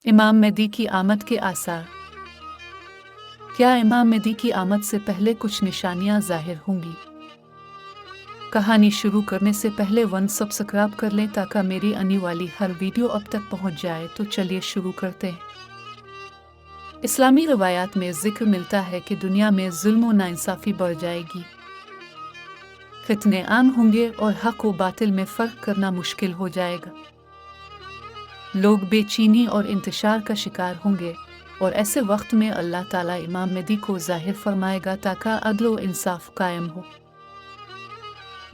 इमाम मेहदी की आमद के आसार। क्या इमाम मेहदी की आमद से पहले कुछ निशानियां जाहिर होंगी? कहानी शुरू करने से पहले सब्सक्राइब कर लें ताकि मेरी आने वाली हर वीडियो अब तक पहुंच जाए। तो चलिए शुरू करते हैं। इस्लामी रवायात में जिक्र मिलता है कि दुनिया में जुल्म और नाइंसाफी बढ़ जाएगी, फितने आम होंगे और हक व बातिल में फ़र्क करना मुश्किल हो जाएगा। लोग बेचैनी और इंतशार का शिकार होंगे और ऐसे वक्त में अल्लाह ताला इमाम मेहदी को ज़ाहिर फरमाएगा ताकि अदल व इंसाफ कायम हो।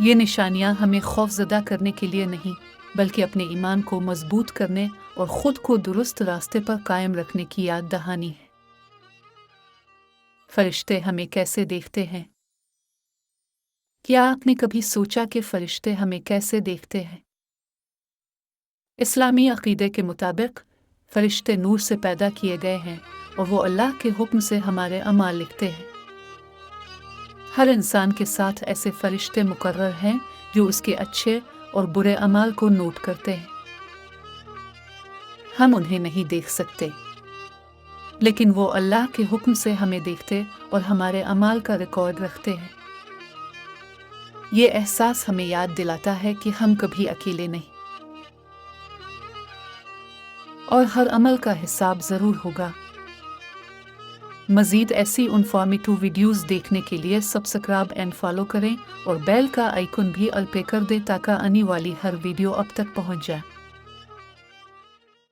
ये निशानियां हमें खौफज़दा करने के लिए नहीं बल्कि अपने ईमान को मजबूत करने और ख़ुद को दुरुस्त रास्ते पर कायम रखने की याद दहानी है। फरिश्ते हमें कैसे देखते हैं? क्या आपने कभी सोचा कि फरिश्ते हमें कैसे देखते हैं? इस्लामी अक़ीदे के मुताबिक फरिश्ते नूर से पैदा किए गए हैं और वो अल्लाह के हुक्म से हमारे अमाल लिखते हैं। हर इंसान के साथ ऐसे फरिश्ते मुकर्रर हैं जो उसके अच्छे और बुरे अमाल को नोट करते हैं। हम उन्हें नहीं देख सकते, लेकिन वो अल्लाह के हुक्म से हमें देखते और हमारे अमाल का रिकॉर्ड रखते हैं। ये एहसास हमें याद दिलाता है कि हम कभी अकेले नहीं और हर अमल का हिसाब ज़रूर होगा। मज़ीद ऐसी इन्फॉर्मेटिव वीडियोज़ देखने के लिए सब्सक्राइब एंड फॉलो करें और बेल का आइकन भी ऑल पे कर दें ताकि आने वाली हर वीडियो अब तक पहुंच जाए।